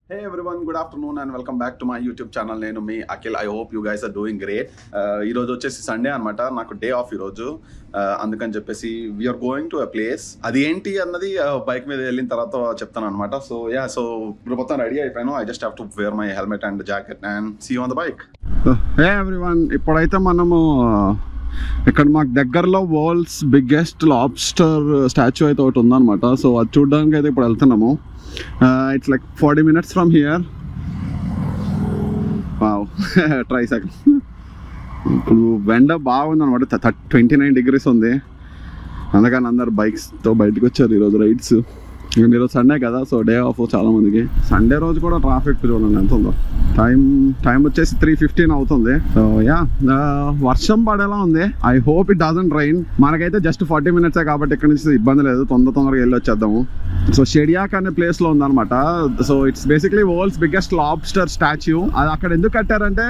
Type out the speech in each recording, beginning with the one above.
Hey everyone, good afternoon and welcome back to my YouTube channel. నేను మీ Akhil. I hope you guys are doing great. ఈరోజు వచ్చేసి Sunday అనమాట, నాకు day of ఈరోజు. అందుకని చెప్పేసి we are going to a place. అది ఏంటి అన్నది బైక్ మీద వెళ్ళిన తర్వాత చెప్తాను అనమాట. సో ఇప్పుడు మొత్తం రెడీ అయిపోయాను. I just have to wear my helmet and jacket and see you on the bike. Hey everyone, ఇప్పుడైతే మనము ఇక్కడ మాకు దగ్గరలో వరల్డ్స్ బిగ్గెస్ట్ లాబ్స్టర్ స్టాచ్యూ అయితే ఒకటి ఉందన్నమాట. సో అది చూడడానికి అయితే ఇప్పుడు వెళ్తున్నాము. It's like 40 minutes from here. Wow. Tricycle. ఇప్పుడు వెండ బాగుంది అనమాట. 29 degrees ఉంది. అందుకని అందరు బైక్స్తో బయటకు వచ్చారు ఈరోజు రైడ్స్. ఈరోజు సండే కదా, సో డే ఆఫ్ చాలా మందికి. సండే రోజు కూడా ట్రాఫిక్ చూడండి ఎంత ఉందో. టైం వచ్చేసి 3:15 అవుతుంది. సో వర్షం పడేలా ఉంది. I hope it doesn't rain. మనకైతే జస్ట్ 40 minutes కాబట్టి ఇక్కడ నుంచి ఇబ్బంది లేదు, తొందరగా వెళ్ళి వచ్చేద్దాము. సో షెడియాక్ అనే ప్లేస్ లో ఉందన్నమాట. So it's basically world's biggest lobster statue. అది అక్కడ ఎందుకు కట్టారంటే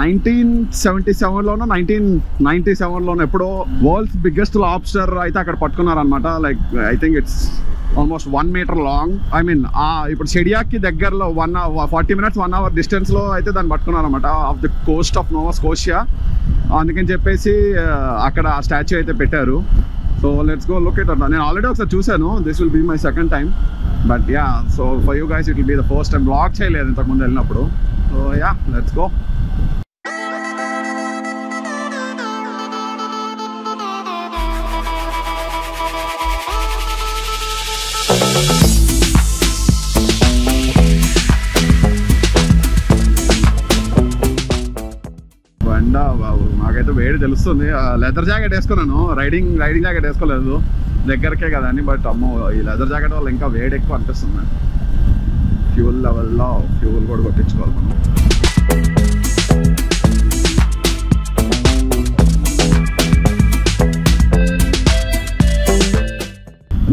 1977లోనో 1997లోనో ఎప్పుడో వరల్డ్స్ బిగ్గెస్ట్ లాబ్స్టర్ అయితే అక్కడ పట్టుకున్నారనమాట. Like I think it's almost 1 meter long. I mean ఇప్పుడు షెడియాక్కి దగ్గరలో 40 minutes 1 hour డిస్టెన్స్లో అయితే దాన్ని పట్టుకున్నారనమాట, off the coast of Nova Scotia. అందుకని చెప్పేసి అక్కడ ఆ స్టాచ్యూ అయితే పెట్టారు. So let's go look it. నేను ఆల్రెడీ ఒకసారి చూశాను. This will be my second time. But so for you guys it will be the first time. Blog చేయలేదు ఇంతకుముందు వెళ్ళినప్పుడు. So let's go. నాకైతే వేడి తెలుస్తుంది. లెదర్ జాకెట్ వేసుకున్నాను, రైడింగ్ జాకెట్ వేసుకోలేదు, దగ్గరకే కదా అని. బట్ అమ్మో, ఈ లెదర్ జాకెట్ వల్ల ఇంకా వేడి ఎక్కువ అనిపిస్తుంది. ఫ్యూల్ లెవెల్లో ఫ్యూల్ కూడా కొట్టించుకోవాలి మనం.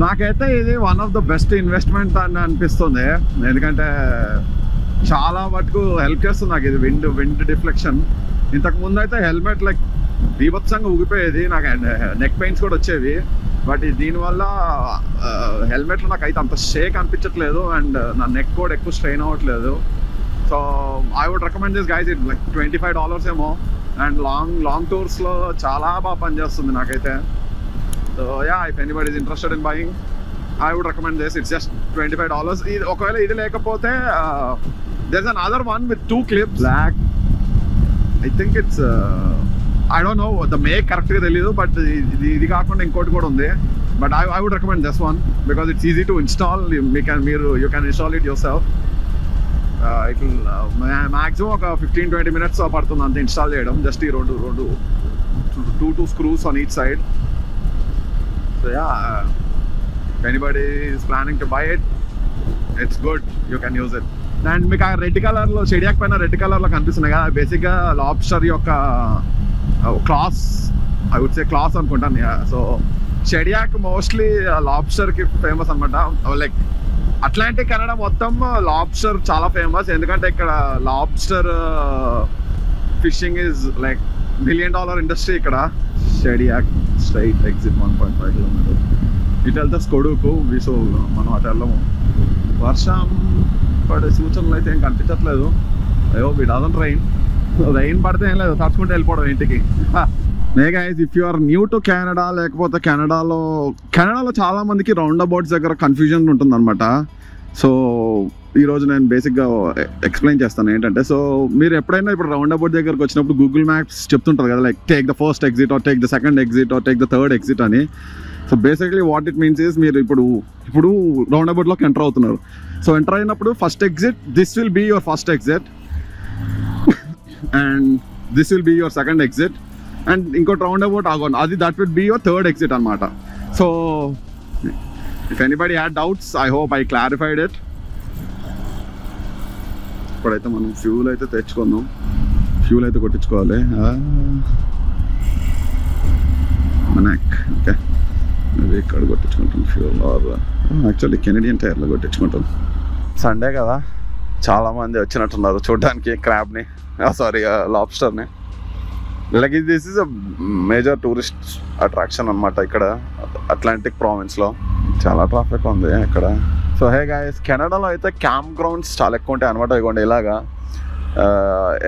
నాకైతే ఇది one of the best investment అని అనిపిస్తుంది. ఎందుకంటే చాలా మటుకు హెల్ప్ చేస్తుంది నాకు ఇది. Wind deflection. ఇంతకు ముందు అయితే హెల్మెట్ లైక్ బీభత్సంగా ఊగిపోయేది, నాకు నెక్ పెయిన్స్ కూడా వచ్చేవి. బట్ దీనివల్ల హెల్మెట్లో నాకైతే అంత షేక్ అనిపించట్లేదు అండ్ నా నెక్ కూడా ఎక్కువ స్ట్రెయిన్ అవ్వట్లేదు. So I would recommend this guys. It like $25 ఏమో. అండ్ లాంగ్ టూర్స్లో చాలా బాగా పనిచేస్తుంది నాకైతే. So if anybody is interested in buying, I would recommend this. It's just $25. ఇది ఒకవేళ ఇది లేకపోతే there is another one with 2 clips, black. I think it's I don't know the make కరెక్ట్గా తెలీదు. బట్ ఇది కాకుండా ఇంకోటి కూడా ఉంది. But I would recommend this one because it's easy to install. You can install it your self. It maximum ఒక 15-20 minutes పడుతుంది అంత ఇన్స్టాల్ చేయడం. జస్ట్ ఈ రెండు 2 screws on each side. So if anybody is planning to buy it, it's good, you can use it. And మీకు ఆ red కలర్లో, షెడియాక్ పైన రెడ్ కలర్లో కనిపిస్తున్నాయి కదా, బేసిక్గా లాబ్స్టర్ యొక్క claws, I would say claws అనుకుంటాను. సో షెడియాక్ మోస్ట్లీ లాబ్స్టర్కి ఫేమస్ అనమాట. లైక్ అట్లాంటిక్ కెనడా మొత్తం లాబ్స్టర్ చాలా ఫేమస్. ఎందుకంటే ఇక్కడ lobster fishing is like $1 billion industry ఇక్కడ. Shediac straight exit 1.5 kilometers. ఇటు వెళ్తే స్కొడుకు సో మనం అటు వెళ్ళము. వర్షం పడే సూచనలు అయితే ఏం కనిపించట్లేదు. అయ్యో ఇట్ డజంట్ రైన్ పడితే ఏం లేదు, తడుచుకుంటే వెళ్ళిపోవడం ఇంటికి. Guys, if you are new to Canada, లేకపోతే కెనడాలో చాలా మందికి రౌండ్ అబౌట్స్ దగ్గర కన్ఫ్యూజన్ ఉంటుంది అనమాట. సో ఈరోజు నేను బేసిక్గా ఎక్స్ప్లెయిన్ చేస్తాను ఏంటంటే, సో మీరు ఎప్పుడైనా ఇప్పుడు రౌండ్ అబౌట్ దగ్గరకు వచ్చినప్పుడు గూగుల్ మ్యాప్స్ చెప్తుంటారు కదా, like take the first exit or take the second exit or take the third exit అని. So basically what it means is, మీరు ఇప్పుడు రౌండ్ అబౌట్లోకి ఎంటర్ అవుతున్నారు. సో ఎంటర్ అయినప్పుడు first exit, this will be your first exit and this will be your second exit and ఇంకోటి roundabout ఆగోండి, అది that will be your third exit అనమాట. So if anybody had doubts, I hope I clarified it. ఇప్పుడైతే మనం fuel అయితే తెచ్చుకుందాం, fuel అయితే కొట్టించుకోవాలి. మనక్ ఓకే, ఇక్కడ కొట్టించుకుంటాం ఫ్యూల్. ఆర్ యాక్చువల్లీ కెనడియన్ టైర్లో కొట్టించుకుంటాం. సండే కదా, చాలామంది వచ్చినట్టున్నారు చూడడానికి క్రాబ్ని, సారీ లాబ్స్టర్ని. Like this is a major tourist attraction అనమాట ఇక్కడ అట్లాంటిక్ ప్రావిన్స్లో. చాలా ట్రాఫిక్ ఉంది ఇక్కడ. సో హే గైస్, కెనడాలో అయితే క్యాంప్ గ్రౌండ్స్ చాలా ఎక్కువ ఉంటాయి అనమాట. ఇవ్వండి ఇలాగా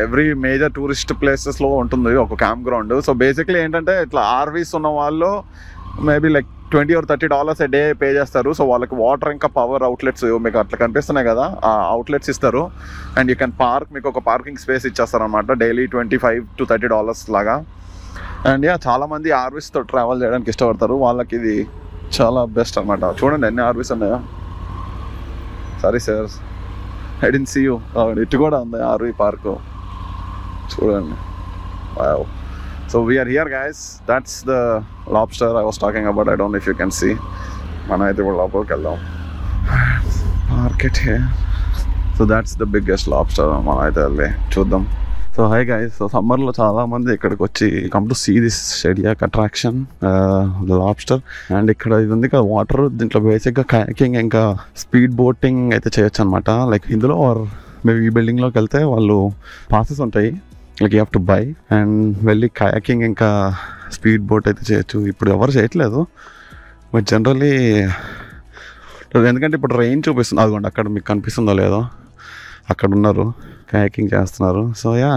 ఎవ్రీ మేజర్ టూరిస్ట్ ప్లేసెస్లో ఉంటుంది ఒక క్యాంప్ గ్రౌండ్. సో బేసిక్లీ ఏంటంటే ఇట్లా ఆర్వీస్ ఉన్న వాళ్ళు maybe like $20 or $30 a day pay చేస్తారు. సో వాళ్ళకి వాటర్ ఇంకా పవర్ అవుట్లెట్స్ మీకు అట్లా కనిపిస్తున్నాయి కదా, ఆ అవుట్లెట్స్ ఇస్తారు. అండ్ యూ కెన్ పార్క్, మీకు ఒక పార్కింగ్ స్పేస్ ఇచ్చేస్తారు అనమాట డైలీ $25 to $30 లాగా. అండ్ చాలామంది ఆర్వీస్తో ట్రావెల్ చేయడానికి ఇష్టపడతారు, వాళ్ళకి ఇది చాలా బెస్ట్ అనమాట. చూడండి ఎన్ని ఆర్వీస్ ఉన్నాయో. Sorry sir, I didn't see you. ఇటు కూడా ఉంది ఆర్వీ పార్క్, చూడండి. Wow. So we are here guys, that's the lobster I was talking about. I don't know if you can see. Mana aithe voda lopaliki veldam. Park it here. So that's the biggest lobster mana aithe alle chuddam. So hi guys, so summer lo chaala mandi ikkadiki vachi come to see this Shediac attraction, the lobster. And ikkada idundi ka water, dintlo basic ga kayaking inka speed boating aithe cheyochu anamata. Like indulo or maybe ee building loki velte vallu passes untayi, like you have to buy and వెళ్ళి kayaking ఇంకా speed boat అయితే చేయొచ్చు. ఇప్పుడు ఎవరు చేయట్లేదు, but generally ఎందుకంటే ఇప్పుడు rain చూపిస్తుంది. అదిగోండి అక్కడ మీకు కనిపిస్తుందో లేదో, అక్కడ ఉన్నారు కయాకింగ్ చేస్తున్నారు. సో యా,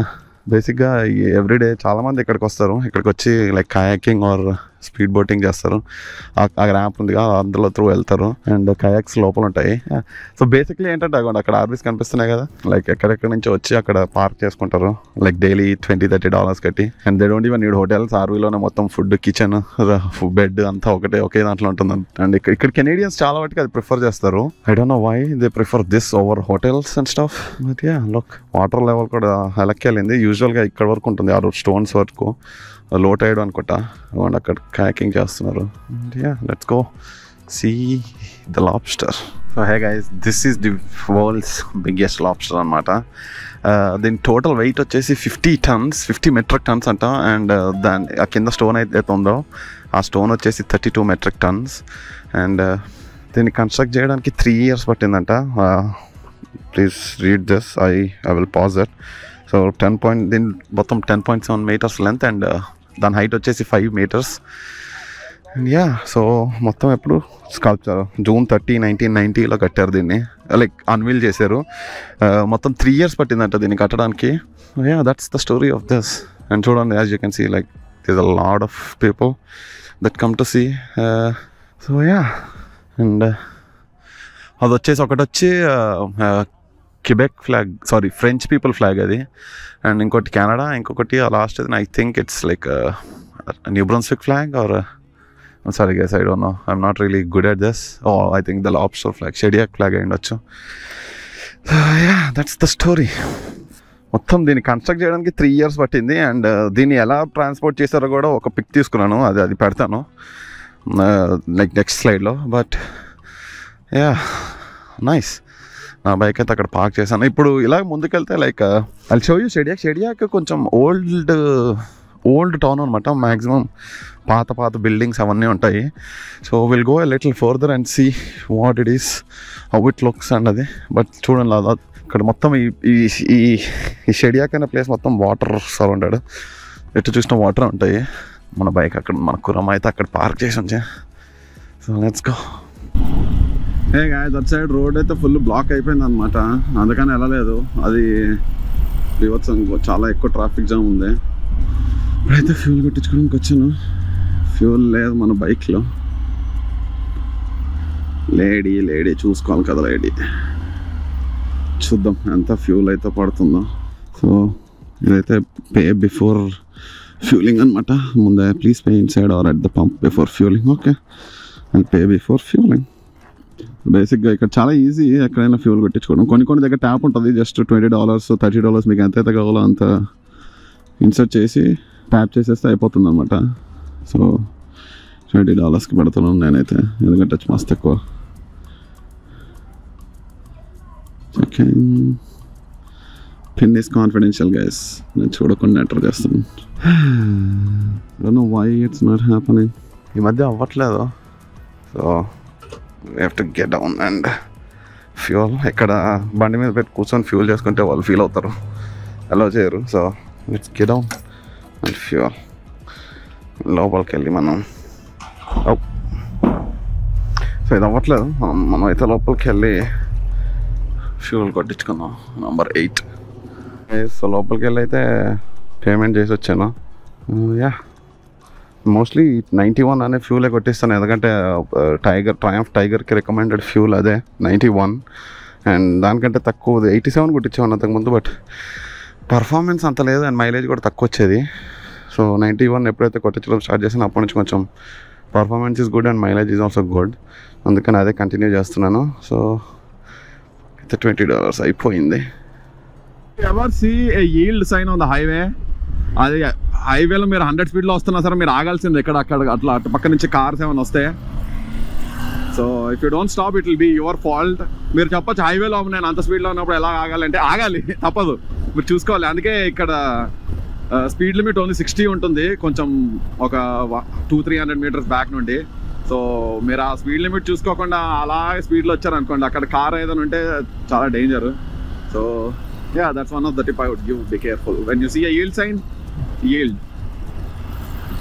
బేసిక్గా ఎవ్రీడే చాలామంది ఇక్కడికి వస్తారు. ఇక్కడికి వచ్చి like kayaking or speed boating చేస్తారు. ఆ ర్యాంప్ ఉంది కదా, అందులో త్రూ వెళ్తారు. అండ్ కయాక్స్ లోపల ఉంటాయి. సో బేసిక్లీ ఏంటంటే అక్కడ ఆర్వీస్ కనిపిస్తున్నాయి కదా, లైక్ ఎక్కడెక్కడ నుంచి వచ్చి అక్కడ పార్క్ చేసుకుంటారు. లైక్ డైలీ $20-30 కట్టి. And they don't even need hotels. ఆర్వీలోనే మొత్తం ఫుడ్, కిచెన్, బెడ్ అంతా ఒకే దాంట్లో ఉంటుంది. అండ్ ఇక్కడ కెనేడియన్స్ చాలా వాటికి అది ప్రిఫర్ చేస్తారు. I don't know why they prefer this over hotels and stuff. But yeah look, water level కూడా ఎలక్కి వెళ్ళింది. యూజువల్గా ఇక్కడ వరకు ఉంటుంది, 6 స్టోన్స్ వరకు. లో టైడ్ అనుకుంటా. అండ్ అక్కడ కయాకింగ్ చేస్తున్నారు. Yeah, let's go see the lobster. So hey guys, this is the world's biggest lobster అనమాట. దీని టోటల్ వెయిట్ వచ్చేసి 50 మెట్రిక్ టన్స్ అంట. అండ్ దాని ఆ కింద స్టోన్ అయితే ఉందో ఆ స్టోన్ వచ్చేసి 32 మెట్రిక్ టన్స్. అండ్ దీన్ని కన్స్ట్రక్ట్ చేయడానికి 3 years పట్టిందంట. Please read this, I will pause it. So దీని మొత్తం 10.7 meters లెంత్ అండ్ దాని హైట్ వచ్చేసి 5 meters. అండ్ యా, సో మొత్తం ఎప్పుడు స్కల్ప్చర్ June 30, 1990లో కట్టారు దీన్ని, లైక్ అన్వీల్ చేశారు. మొత్తం 3 years పట్టిందంట దీన్ని కట్టడానికి. Yeah, that's the story of this. And చూడండి, as you can see, like there is a lot of people that come to see. So yeah, and అది వచ్చేసి ఒకటి Quebec flag, sorry French people flag అది. And ఇంకోటి Canada, ఇంకొకటి last I think it's like New Brunswick flag or sorry guys, I don't know, I'm not really good at this. I think the lobster flag, షెడియాక్ flag అయి ఉండొచ్చు. Yeah, that's the story. మొత్తం దీన్ని construct చేయడానికి 3 years పట్టింది. And దీన్ని ఎలా transport చేశారో కూడా ఒక పిక్ తీసుకున్నాను, అది పెడతాను లైక్ నెక్స్ట్ స్లైడ్లో. But yeah, nice. నా బైక్ అయితే అక్కడ పార్క్ చేశాను. ఇప్పుడు ఇలా ముందుకెళ్తే like I show you Shediac కొంచెం ఓల్డ్ టౌన్ అనమాట. మ్యాక్సిమం పాత బిల్డింగ్స్ అవన్నీ ఉంటాయి. So will go a little further and see what it is, how it looks and అది. బట్ చూడండి, ఇక్కడ మొత్తం ఈ షెడియాక్ అనే ప్లేస్ మొత్తం వాటర్ సరౌండెడ్. ఎటు చూసిన వాటర్ ఉంటాయి. మన బైక్ అక్కడ, మన కుర్రమ్మ అయితే అక్కడ పార్క్ చేసి ఉంచే. So let's go. Hey guys, at side road అయితే ఫుల్ బ్లాక్ అయిపోయింది అనమాట, అందుకని వెళ్ళలేదు. అది బీభత్సం, చాలా ఎక్కువ ట్రాఫిక్ జామ్ ఉంది. ఇప్పుడైతే ఫ్యూల్ కొట్టించుకోవడానికి వచ్చాను. ఫ్యూల్ లేదు మన బైక్లో. లేడీ చూసుకోవాలి కదా, లేడీ. చూద్దాం ఎంత ఫ్యూల్ అయితే పడుతుందో. సో ఇదైతే పే బిఫోర్ ఫ్యూలింగ్ అనమాట. ముందే please pay inside or at the pump before fueling. Okay, and pay before fueling. బేసిక్గా ఇక్కడ చాలా ఈజీ ఎక్కడైనా ఫ్యూల్ కొట్టించుకోవడం. కొన్ని దగ్గర ట్యాప్ ఉంటుంది, జస్ట్ $20, $30 మీకు ఎంతైతే కావాలో అంత ఇన్సర్ట్ చేసి ట్యాప్ చేసేస్తే అయిపోతుంది అనమాట. సో $20కి పెడుతున్నాను నేనైతే, ఎందుకంటే మస్తు ఎక్కువ. పిన్ ఈస్ కాన్ఫిడెన్షియల్ గైస్, నేను చూడకుండా ఎంటర్ చేస్తాను. Don't know why it's not happening. ఈ మధ్య అవ్వట్లేదు. So we have to get down and fuel. ఇక్కడ బండి మీద పెట్టి కూర్చొని ఫ్యూల్ చేసుకుంటే వాళ్ళు ఫీల్ అవుతారు, అలా చేయరు. So let's get down and fuel. లోపలికి వెళ్ళి మనం సో ఇది అవ్వట్లేదు. మనం అయితే లోపలికి వెళ్ళి ఫ్యూల్ కొట్టించుకుందాం. నెంబర్ 8. సో లోపలికి వెళ్ళి అయితే పేమెంట్ చేసి వచ్చాను. యా, మోస్ట్లీ 91 అనే ఫ్యూలే కొట్టిస్తాను, ఎందుకంటే ట్రయంఫ్ టైగర్కి రికమెండెడ్ ఫ్యూల్ అదే 91. అండ్ దానికంటే తక్కువ 87 కొట్టించాను అంతకుముందు. బట్ పర్ఫార్మెన్స్ అంత లేదు అండ్ మైలేజ్ కూడా తక్కువ వచ్చేది. సో 91 ఎప్పుడైతే కొట్టించడం స్టార్ట్ చేసినా అప్పటి నుంచి కొంచెం performance is good and mileage is also good. అందుకని అదే కంటిన్యూ చేస్తున్నాను. సో అయితే $20 అయిపోయింది. Ever see a yield sign on the highway? అది హైవేలో మీరు 100 స్పీడ్లో వస్తున్నా సరే మీరు ఆగాల్సింది అక్కడ అట్లా అటు పక్క నుంచి కార్స్ ఏమైనా వస్తే. So if you don't stop it will be your fault. మీరు చెప్పొచ్చు హైవేలో నేను అంత స్పీడ్లో ఉన్నప్పుడు ఎలా ఆగాలంటే ఆగాలి, తప్పదు, మీరు చూసుకోవాలి. అందుకే ఇక్కడ స్పీడ్ లిమిట్ ఓన్లీ 60 ఉంటుంది, కొంచెం ఒక 200-300 మీటర్స్ బ్యాక్ నుండి. సో మీరు ఆ స్పీడ్ లిమిట్ చూసుకోకుండా అలా స్పీడ్లో వచ్చారనుకోండి, అక్కడ కార్ ఏదైనా ఉంటే చాలా danger. So ya, that's one of the tip I would give. Be careful when you see a yield sign. yield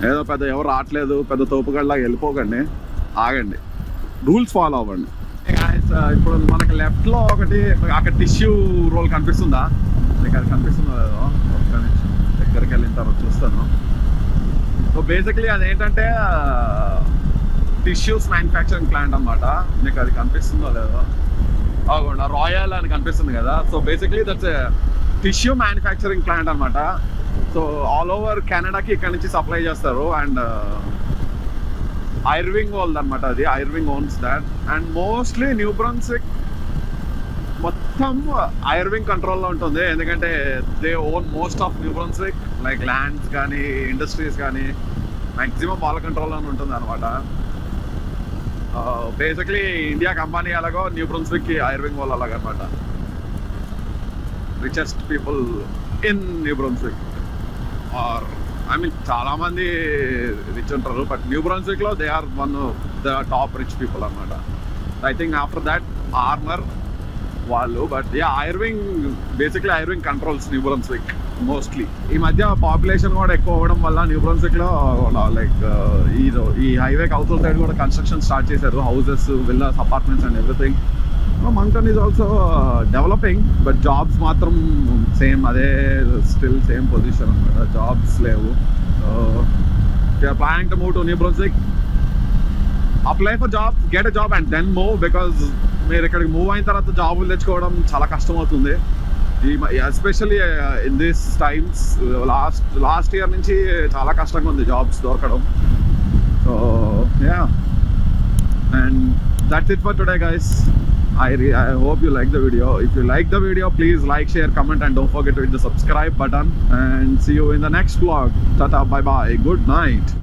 ఏదో పెద్ద ఎవరు రావట్లేదు పెద్ద తోపుగడలాగా వెళ్ళిపోకండి, ఆగండి, రూల్స్ ఫాలో అవ్వండి. ఇప్పుడు మనకి లెఫ్ట్లో ఒకటి అక్కడ టిష్యూ రోల్ కనిపిస్తుందా మీకు? అది కనిపిస్తుందో లేదో ఒక్క నిమిషం దగ్గరికి వెళ్ళిన తర్వాత చూస్తాను. సో బేసిక్లీ అదేంటంటే టిష్యూస్ మ్యానుఫ్యాక్చరింగ్ ప్లాంట్ అనమాట. మీకు అది కనిపిస్తుందో లేదో, అవునా రాయల్ అని కనిపిస్తుంది కదా. So basically that's tissue manufacturing plant అనమాట. సో ఆల్ ఓవర్ కెనడాకి ఇక్కడ నుంచి సప్లై చేస్తారు. అండ్ ఐర్వింగ్ వాళ్ళది అనమాట అది. Irving owns that. And mostly New Brunswick మొత్తం ఐర్వింగ్ కంట్రోల్లో ఉంటుంది, ఎందుకంటే they own most of New Brunswick. Like lands కానీ ఇండస్ట్రీస్ కానీ మ్యాక్సిమం వాళ్ళ కంట్రోల్లోనే ఉంటుంది అనమాట. బేసిక్లీ ఇండియా కంపెనీ అలాగో న్యూ బ్రన్స్విక్కి ఐర్వింగ్ వాళ్ళు అలాగనమాట. Richest people in New Brunswick or I mean చాలా మంది రిచ్ ఉంటారు, బట్ న్యూ బ్రన్స్విక్లో they are one the top rich people అనమాట. I think after that Armour వాళ్ళు. But yeah, Irving basically Irving controls New Brunswick mostly. ఈ మధ్య population కూడా ఎక్కువ అవ్వడం వల్ల న్యూ బ్రన్స్విక్లో లైక్ ఈ హైవేకి అవతల సైడ్ కూడా కన్స్ట్రక్షన్ స్టార్ట్ చేశారు, houses, villas, apartments and everything. Moncton is also developing, but jobs matram same, అదే still same position అనమాట, jobs లేవు. So if you are planning to move to New Brunswick, apply for jobs, get a job and then move, because మీరు ఇక్కడికి move అయిన తర్వాత జాబులు తెచ్చుకోవడం చాలా కష్టం అవుతుంది. Especially in this times, last year నుంచి చాలా కష్టంగా ఉంది జాబ్స్ దొరకడం. So yeah, and that's it for today guys. I hope you like the video. If you like the video, please like, share, comment and don't forget to hit the subscribe button, and see you in the next vlog. Tata, bye bye, good night.